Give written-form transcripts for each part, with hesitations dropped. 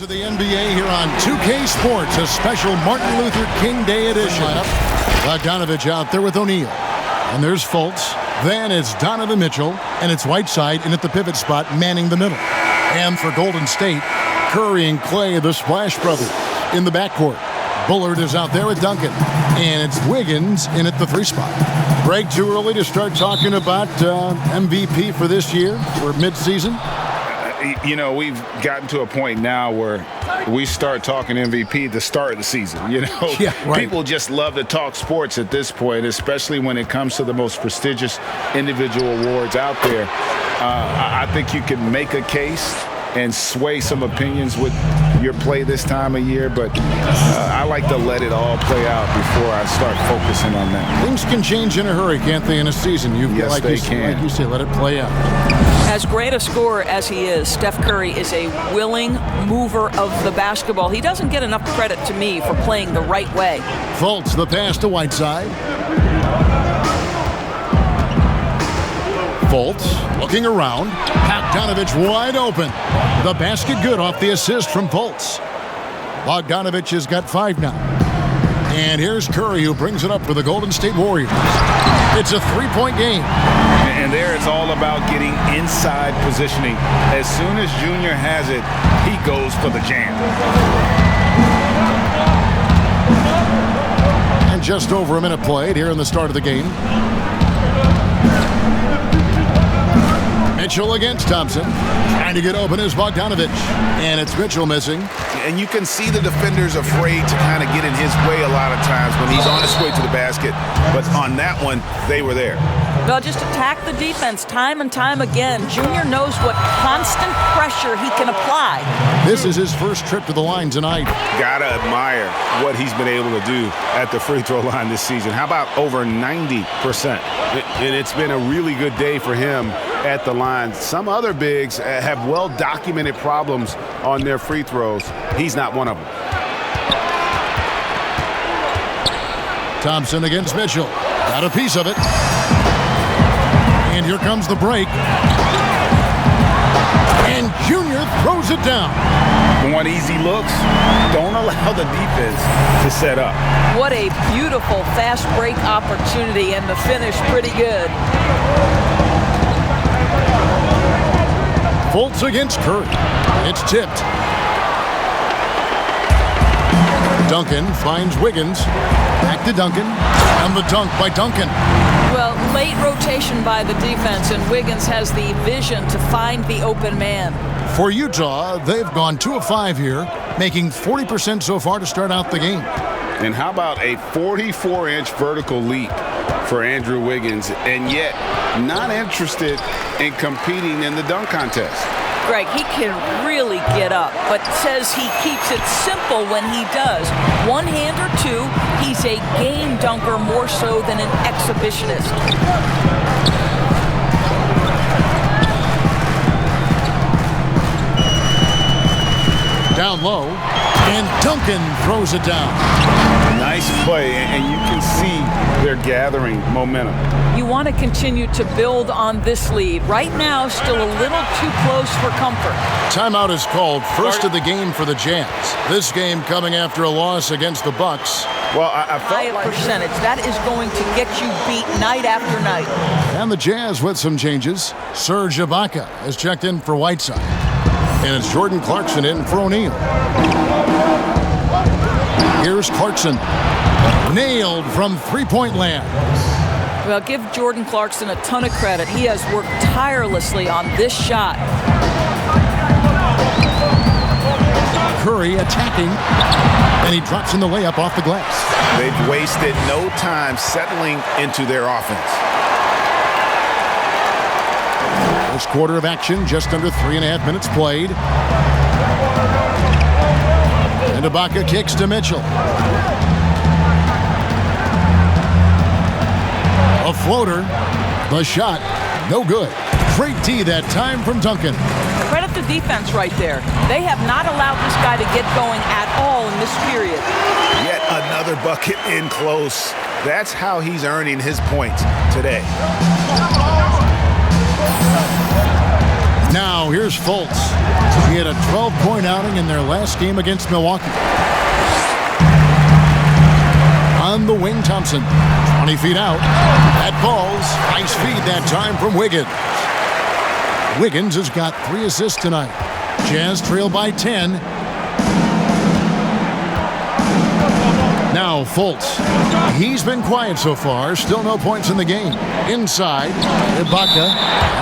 of the NBA here on 2K Sports, a special Martin Luther King Day edition. Bogdanovich out there with O'Neal. And there's Fultz. Then it's Donovan Mitchell. And it's Whiteside in at the pivot spot, manning the middle. And for Golden State, Curry and Clay, the Splash Brothers, in the backcourt. Bullard is out there with Duncan. And it's Wiggins in at the 3 spot. Greg, too early to start talking about MVP for this year or midseason? You know, we've gotten to a point now where we start talking MVP at the start of the season. You know, People just love to talk sports at this point, especially when it comes to the most prestigious individual awards out there. I think you can make a case and sway some opinions with your play this time of year, but I like to let it all play out before I start focusing on that. Things can change in a hurry, can't they, in a season? Yes, they can. Like you say, let it play out. As great a scorer as he is, Steph Curry is a willing mover of the basketball. He doesn't get enough credit to me for playing the right way. Fultz, the pass to Whiteside. Fultz looking around. Bogdanovich wide open. The basket good off the assist from Fultz. Bogdanovich has got 5 now. And here's Curry, who brings it up for the Golden State Warriors. It's a 3-point game. And there it's all about getting inside positioning. As soon as Junior has it, he goes for the jam. And just over a minute played here in the start of the game. Mitchell against Thompson. Trying to get open is Bogdanovich. And it's Mitchell missing. And you can see the defenders afraid to kind of get in his way a lot of times when he's on his way to the basket. But on that one, they were there. Well, just attack the defense time and time again. Junior knows what constant pressure he can apply. This is his first trip to the line tonight. Gotta admire what he's been able to do at the free throw line this season. How about over 90%? And it's been a really good day for him at the line. Some other bigs have well-documented problems on their free throws. He's not one of them. Thompson against Mitchell. Got a piece of it. And here comes the break. And Junior throws it down. Want easy looks? Don't allow the defense to set up. What a beautiful fast break opportunity, and the finish pretty good. Fultz against Curry. It's tipped. Duncan finds Wiggins. Back to Duncan. And the dunk by Duncan. Well, late rotation by the defense, and Wiggins has the vision to find the open man. For Utah, they've gone 2 of 5 here, making 40% so far to start out the game. And how about a 44-inch vertical leap for Andrew Wiggins, and yet not interested in competing in the dunk contest? Greg, he can really get up, but says he keeps it simple when he does. One hand or two, he's a game dunker more so than an exhibitionist. Down low, and Duncan throws it down. Nice play, and you can see they're gathering momentum. You want to continue to build on this lead. Right now, still a little too close for comfort. Timeout is called. First of the game for the Jazz. This game coming after a loss against the Bucks. Well, I felt like percentage. That is going to get you beat night after night. And the Jazz with some changes. Serge Ibaka has checked in for Whiteside. And it's Jordan Clarkson in for O'Neal. Here's Clarkson. Nailed from 3-point land. Well, give Jordan Clarkson a ton of credit. He has worked tirelessly on this shot. Curry attacking, and he drops in the layup off the glass. They've wasted no time settling into their offense. First quarter of action, just under 3.5 minutes played. And Ibaka kicks to Mitchell. A floater. The shot, no good. Great D that time from Duncan. Credit the defense right there. They have not allowed this guy to get going at all in this period. Yet another bucket in close. That's how he's earning his points today. Now here's Fultz. He had a 12-point outing in their last game against Milwaukee. On the wing, Thompson. 20 feet out. That falls. Nice feed that time from Wiggins. Wiggins has got 3 assists tonight. Jazz trail by 10. Now Fultz. He's been quiet so far. Still no points in the game. Inside, Ibaka.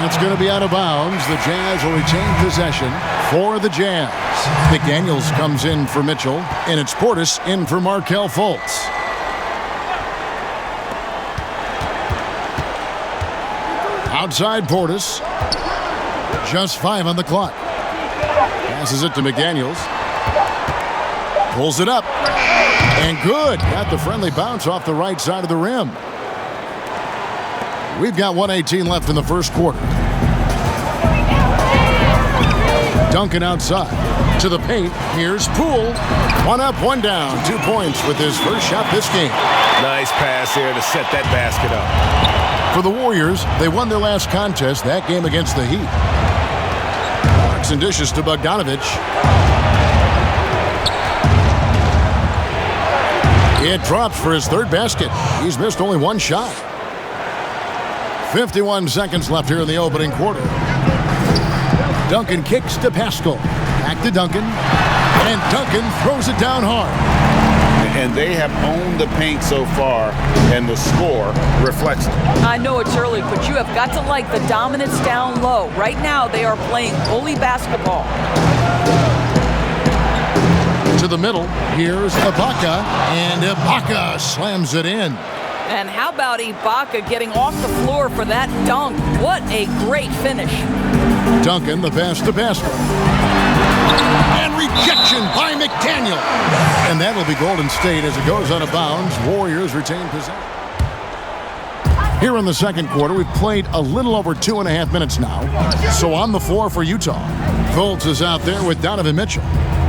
That's going to be out of bounds. The Jazz will retain possession for the Jazz. McDaniels comes in for Mitchell, and it's Portis in for Markelle Fultz. Outside Portis. Just 5 on the clock. Passes it to McDaniels. Pulls it up. And good. Got the friendly bounce off the right side of the rim. We've got 1:18 left in the first quarter. Duncan outside. To the paint. Here's Poole. 1 up, 1 down. 2 points with his first shot this game. Nice pass there to set that basket up. For the Warriors, they won their last contest, that game against the Heat. Marks and dishes to Bogdanovich. It drops for his 3rd basket. He's missed only 1 shot. 51 seconds left here in the opening quarter. Duncan kicks to Pascal. Back to Duncan. And Duncan throws it down hard. And they have owned the paint so far, and the score reflects it. I know it's early, but you have got to like the dominance down low. Right now, they are playing bully basketball. To the middle, here's Ibaka, and Ibaka slams it in. And how about Ibaka getting off the floor for that dunk? What a great finish. Duncan, the pass to Pascal. And rejection by McDaniel. And that'll be Golden State as it goes out of bounds. Warriors retain possession. Here in the second quarter, we've played a little over 2.5 minutes now. So on the floor for Utah. Fultz is out there with Donovan Mitchell.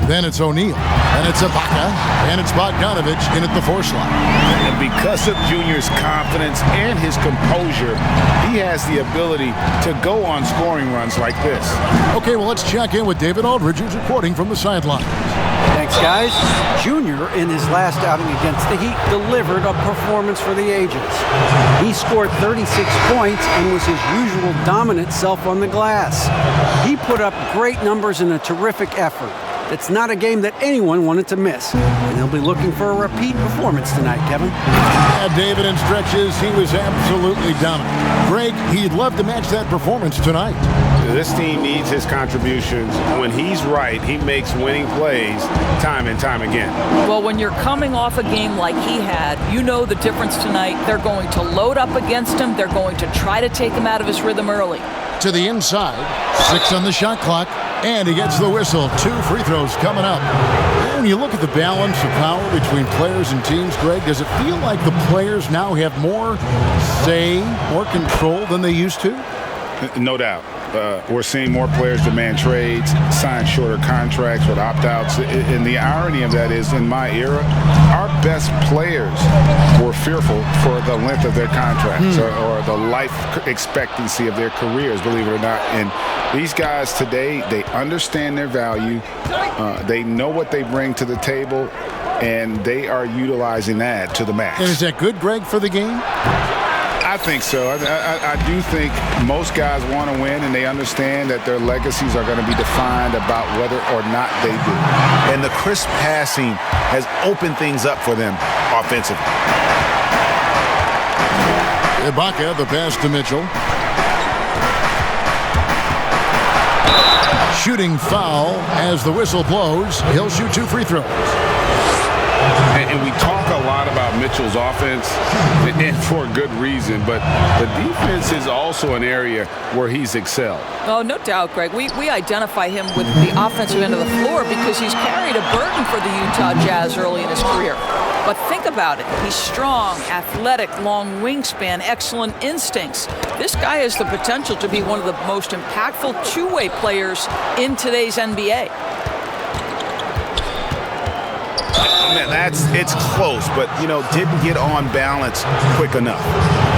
Then it's O'Neal. And it's Ibaka. And it's Bogdanovich in at the 4 slot. And because of Junior's confidence and his composure, he has the ability to go on scoring runs like this. Okay, well, let's check in with David Aldridge, who's reporting from the sideline. Thanks, guys. Junior, in his last outing against the Heat, delivered a performance for the ages. He scored 36 points and was his usual dominant self on the glass. He put up great numbers in a terrific effort. It's not a game that anyone wanted to miss. And they'll be looking for a repeat performance tonight, Kevin. Yeah, David, in stretches, he was absolutely dominant. Greg, he'd love to match that performance tonight. This team needs his contributions. When he's right, he makes winning plays time and time again. Well, when you're coming off a game like he had, you know the difference tonight. They're going to load up against him. They're going to try to take him out of his rhythm early. To the inside, 6 on the shot clock. And he gets the whistle. 2 free throws coming up. When you look at the balance of power between players and teams, Greg, does it feel like the players now have more say, more control than they used to? No doubt. We're seeing more players demand trades, sign shorter contracts with opt-outs. And the irony of that is, in my era, our best players were fearful for the length of their contracts or the life expectancy of their careers, believe it or not. And these guys today, they understand their value. They know what they bring to the table, and they are utilizing that to the max. And is that good, Greg, for the game? I think so. I do think most guys want to win, and they understand that their legacies are going to be defined about whether or not they do. And the crisp passing has opened things up for them offensively. Ibaka, the pass to Mitchell. Shooting foul as the whistle blows. He'll shoot 2 free throws. And we talk a lot about Mitchell's offense, and for good reason, but the defense is also an area where he's excelled. Oh, no doubt, Greg. We identify him with the offensive end of the floor because he's carried a burden for the Utah Jazz early in his career. But think about it. He's strong, athletic, long wingspan, excellent instincts. This guy has the potential to be one of the most impactful two-way players in today's NBA. it's close, but, didn't get on balance quick enough.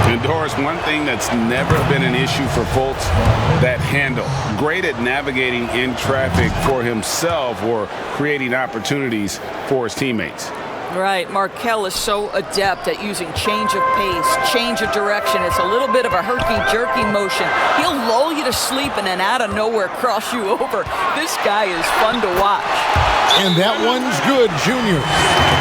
And Doris, one thing that's never been an issue for Fultz, that handle. Great at navigating in traffic for himself or creating opportunities for his teammates. Right. Markelle is so adept at using change of pace, change of direction. It's a little bit of a herky-jerky motion. He'll lull you to sleep and then out of nowhere cross you over. This guy is fun to watch. And that one's good, Junior.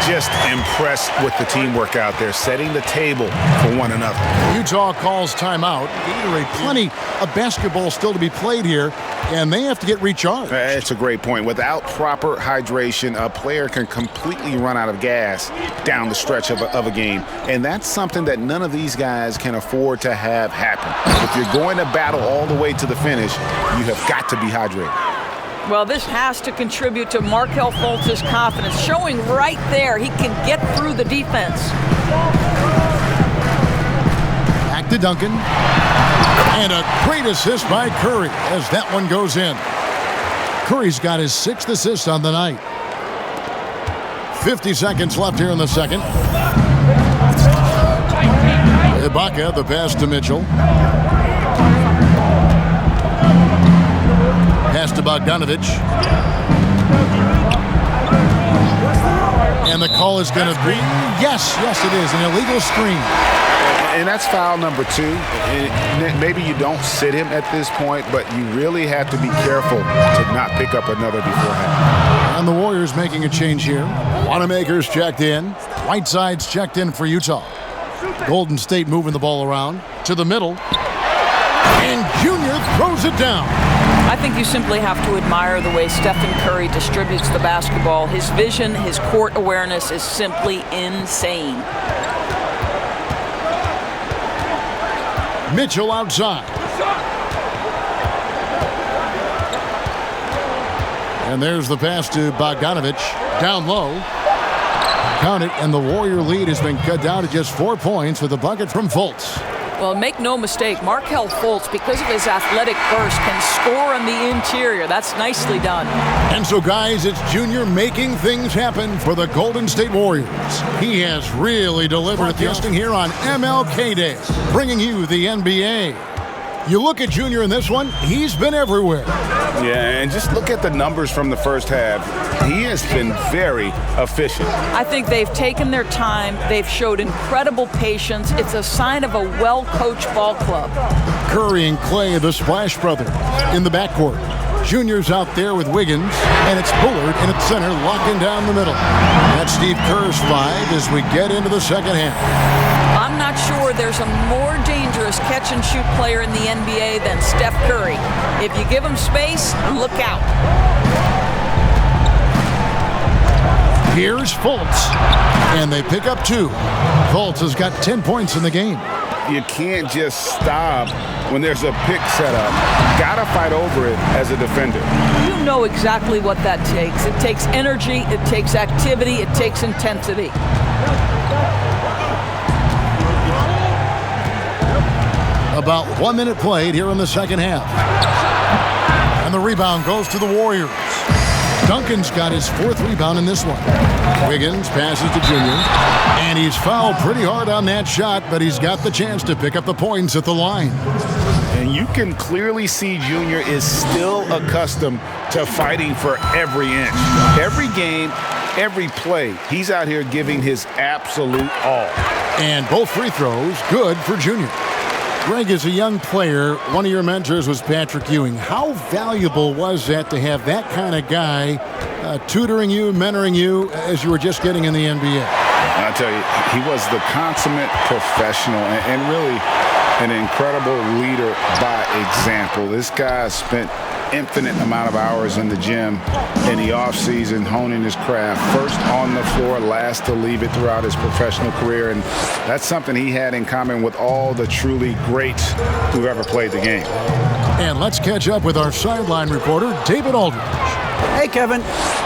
Just impressed with the teamwork out there, setting the table for one another. Utah calls timeout. Gatorade, plenty of basketball still to be played here, and they have to get recharged. That's a great point. Without proper hydration, a player can completely run out of gas down the stretch of a game, and that's something that none of these guys can afford to have happen. If you're going to battle all the way to the finish, you have got to be hydrated. Well, this has to contribute to Markelle Fultz's confidence, showing right there he can get through the defense. Back to Duncan. And a great assist by Curry as that one goes in. Curry's got his 6th assist on the night. 50 seconds left here in the second. Ibaka, the pass to Mitchell. Pass to Bogdanovic. And the call is going to be, yes, it is, an illegal screen. And that's foul number 2. And maybe you don't sit him at this point, but you really have to be careful to not pick up another beforehand. And the Warriors making a change here. Wanamaker's checked in. Whiteside's checked in for Utah. Golden State moving the ball around to the middle. And Junior throws it down. I think you simply have to admire the way Stephen Curry distributes the basketball. His vision, his court awareness is simply insane. Mitchell outside. And there's the pass to Bogdanovic. Down low. Count it, and the Warrior lead has been cut down to just 4 points with a bucket from Fultz. Well, make no mistake, Markelle Fultz, because of his athletic burst, can score on the interior. That's nicely done. And so, guys, it's Junior making things happen for the Golden State Warriors. He has really delivered testing here on MLK Day, bringing you the NBA. You look at Junior in this one, he's been everywhere. Yeah, and just look at the numbers from the first half. He has been very efficient. I think they've taken their time. They've showed incredible patience. It's a sign of a well-coached ball club. Curry and Clay, the Splash Brothers, in the backcourt. Junior's out there with Wiggins, and it's Bullard in at center, locking down the middle. That's Steve Kerr's 5 as we get into the second half. I'm not sure there's a more dangerous catch-and-shoot player in the NBA than Steph Curry. If you give him space, look out. Here's Fultz, and they pick up 2. Fultz has got 10 points in the game. You can't just stop when there's a pick set up. Gotta fight over it as a defender. You know exactly what that takes. It takes energy, it takes activity, it takes intensity. About 1 minute played here in the second half. And the rebound goes to the Warriors. Duncan's got his 4th rebound in this one. Wiggins passes to Junior. And he's fouled pretty hard on that shot, but he's got the chance to pick up the points at the line. And you can clearly see Junior is still accustomed to fighting for every inch. Every game, every play, he's out here giving his absolute all. And both free throws good for Junior. Greg, as a young player, one of your mentors was Patrick Ewing. How valuable was that to have that kind of guy tutoring you, mentoring you as you were just getting in the NBA? I'll tell you, he was the consummate professional and really an incredible leader by example. This guy spent infinite amount of hours in the gym in the offseason honing his craft, first on the floor, last to leave it throughout his professional career, and that's something he had in common with all the truly greats who've ever played the game. And let's catch up with our sideline reporter, David Aldridge. Hey, Kevin.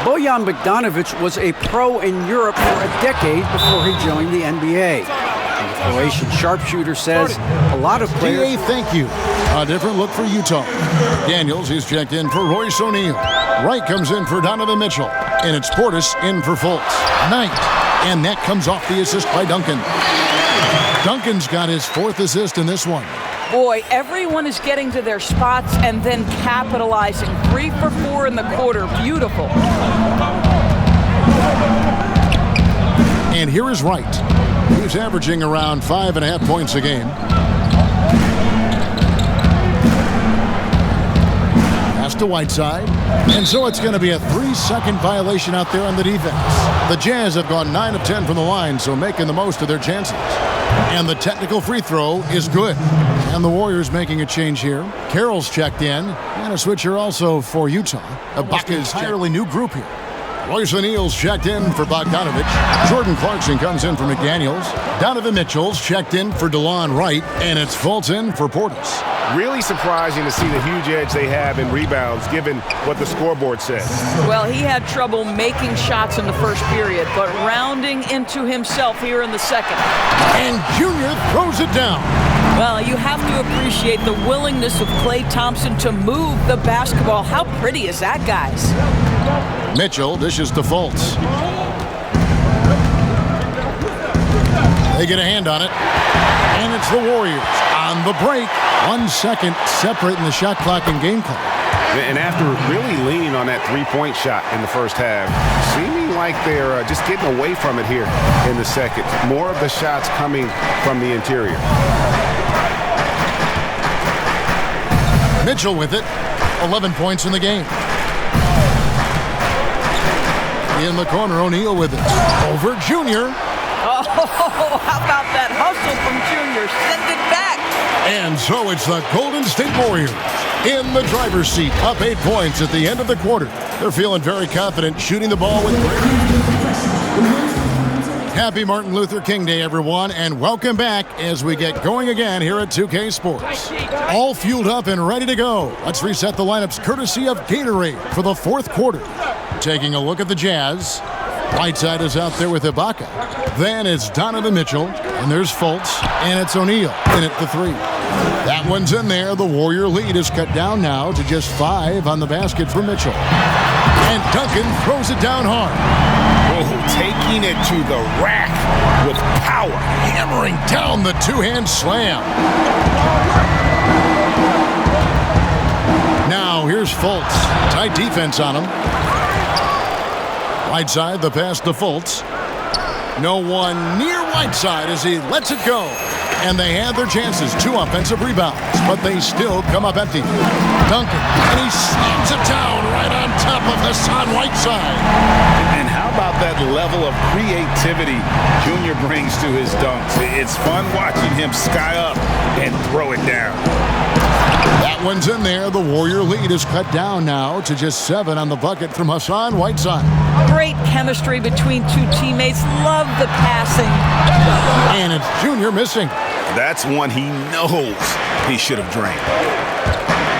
Bojan Bogdanovic was a pro in Europe for a decade before he joined the NBA. And the Croatian sharpshooter says a lot of players... DA, thank you. A different look for Utah. Daniels is checked in for Royce O'Neal. Wright comes in for Donovan Mitchell. And it's Portis in for Fultz. Knight. And that comes off the assist by Duncan. Duncan's got his 4th assist in this one. Boy, everyone is getting to their spots and then capitalizing. 3 for 4 in the quarter. Beautiful. And here is Wright. He's averaging around 5.5 points a game. Pass to Whiteside. And so it's going to be a 3-second violation out there on the defense. The Jazz have gone 9 of 10 from the line, so making the most of their chances. And the technical free throw is good. And the Warriors making a change here. Carroll's checked in. And a switcher also for Utah. Ibaka's entirely new group here. Royce O'Neal's checked in for Bogdanovich. Jordan Clarkson comes in for McDaniels. Donovan Mitchell's checked in for DeLon Wright. And it's Fultz in for Portis. Really surprising to see the huge edge they have in rebounds, given what the scoreboard says. Well, he had trouble making shots in the first period, but rounding into himself here in the second. And Junior throws it down. Well, you have to appreciate the willingness of Klay Thompson to move the basketball. How pretty is that, guys? Mitchell dishes to Fultz. They get a hand on it. And it's the Warriors on the break. 1 second separating the shot clock and game clock. And after really leaning on that three-point shot in the first half, seeming like they're just getting away from it here in the second. More of the shots coming from the interior. Mitchell with it. 11 points in the game. In the corner, O'Neal with it. Over Junior. Oh, how about that hustle from Junior? Send it back. And so it's the Golden State Warriors in the driver's seat, up 8 points at the end of the quarter. They're feeling very confident shooting the ball with Happy Martin Luther King Day, everyone, and welcome back as we get going again here at 2K Sports. All fueled up and ready to go. Let's reset the lineups courtesy of Gatorade for the 4th quarter. Taking a look at the Jazz. Whiteside is out there with Ibaka. Then it's Donovan Mitchell, and there's Fultz, and it's O'Neal in at the 3. That one's in there. The Warrior lead is cut down now to just 5 on the basket for Mitchell. And Duncan throws it down hard. Oh, taking it to the rack with power. Hammering down the 2-hand slam. Now here's Fultz. Tight defense on him. Whiteside, the pass to Fultz. No one near Whiteside as he lets it go. And they had their chances. 2 offensive rebounds, but they still come up empty. Duncan, and he slams it down right on top of Hassan Whiteside. And how about that level of creativity Junior brings to his dunks? It's fun watching him sky up and throw it down. That one's in there. The Warrior lead is cut down now to just 7 on the bucket from Hassan Whiteside. Great chemistry between 2 teammates. Love the passing. And it's Junior missing. That's one he knows he should have drained.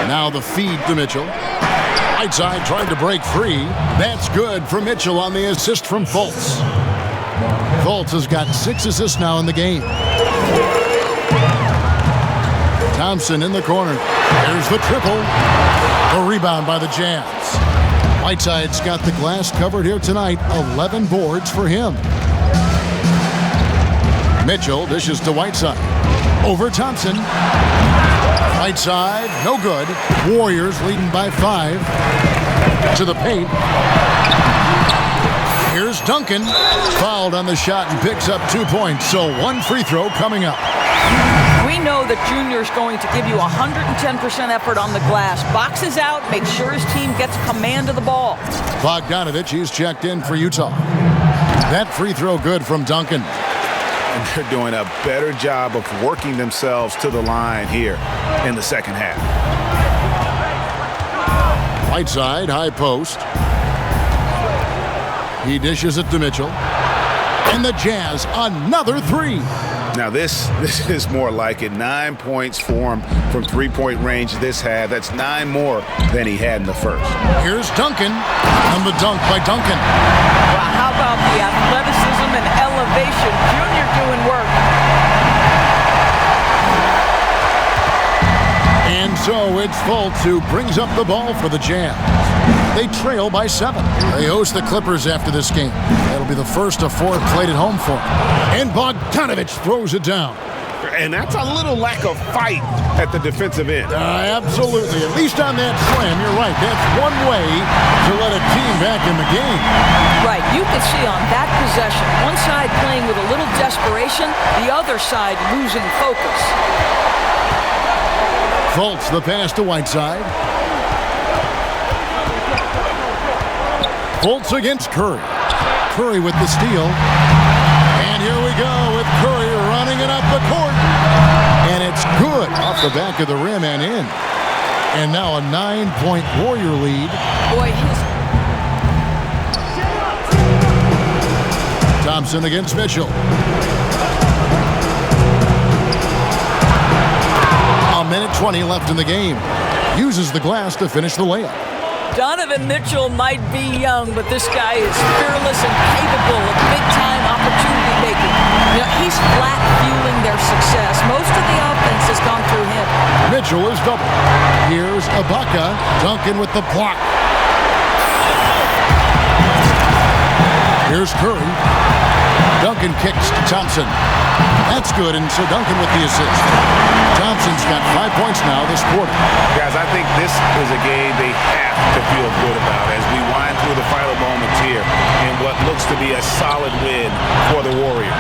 Now the feed to Mitchell. Whiteside trying to break free. That's good for Mitchell on the assist from Fultz. Fultz has got 6 assists now in the game. Thompson in the corner. There's the triple. The rebound by the Jazz. Whiteside's got the glass covered here tonight. 11 boards for him. Mitchell dishes to Whiteside. Over Thompson. Whiteside, no good. Warriors leading by 5. To the paint. Here's Duncan. Fouled on the shot and picks up 2 points. So 1 free throw coming up. We know that Junior's going to give you 110% effort on the glass. Boxes out, make sure his team gets command of the ball. Bogdanovich, he's checked in for Utah. That free throw good from Duncan. And they're doing a better job of working themselves to the line here in the second half. Whiteside, high post. He dishes it to Mitchell. And the Jazz, another 3. Now this is more like it. 9 points for him from 3-point range this half. That's 9 more than he had in the first. Here's Duncan. And the dunk by Duncan. Well, how about the athleticism and elevation? Junior doing work. And So it's Fultz who brings up the ball for the Jazz. They trail by 7. They host the Clippers after this game. That'll be the first of 4 played at home for them. And Bogdanovich throws it down. And that's a little lack of fight at the defensive end. Absolutely. At least on that slam, you're right. That's one way to let a team back in the game. Right. You can see on that possession, one side playing with a little desperation, the other side losing focus. Fultz, the pass to Whiteside. Fultz against Curry. Curry with the steal. And here we go with Curry running it up the court. And it's good off the back of the rim and in. And now a 9-point Warrior lead. Boy, Thompson against Mitchell. A minute 20 left in the game. Uses the glass to finish the layup. Donovan Mitchell might be young, but this guy is fearless and capable of big-time opportunity making. You know, he's flat fueling their success. Most of the offense has gone through him. Mitchell is double. Here's Ibaka. Duncan with the block. Here's Curry. Duncan kicks to Thompson. That's good, and so Duncan with the assist. Thompson's got 5 points now this quarter. Guys, I think this is a game they have to feel good about as we wind through the final moments here in what looks to be a solid win for the Warriors.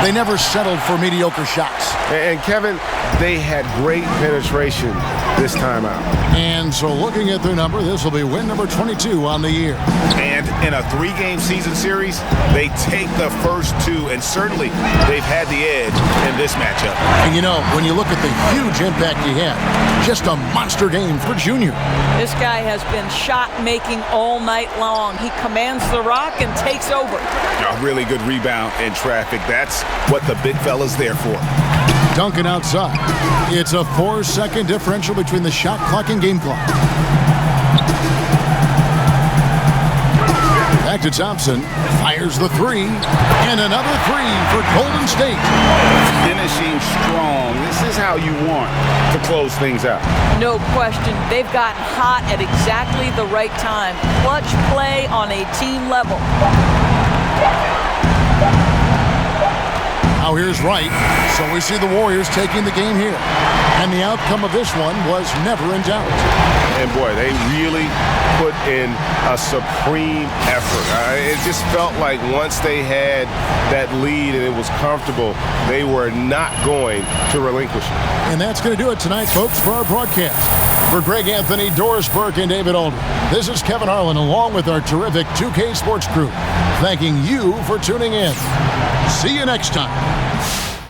They never settled for mediocre shots. And Kevin, they had great penetration this time out. And so looking at their number, this will be win number 22 on the year. And in a 3-game season series, they take the first 2, and certainly they've had the edge in this matchup. And you know, when you look at the huge impact he had, just a monster game for Junior. This guy has been shot-making all night long. He commands the rock and takes over. A really good rebound in traffic. That's what the big fella's there for. Duncan outside. It's a 4-second differential between the shot clock and game clock. Back to Thompson. Fires the 3. And another 3 for Golden State. Finishing strong. This is how you want to close things out. No question. They've gotten hot at exactly the right time. Clutch play on a team level. Now here's Wright. So we see the Warriors taking the game here. And the outcome of this one was never in doubt. And boy, they really put in a supreme effort. It just felt like once they had that lead and it was comfortable, they were not going to relinquish it. And that's going to do it tonight, folks, for our broadcast. For Greg Anthony, Doris Burke, and David Aldridge, this is Kevin Harlan along with our terrific 2K Sports crew, thanking you for tuning in. See you next time.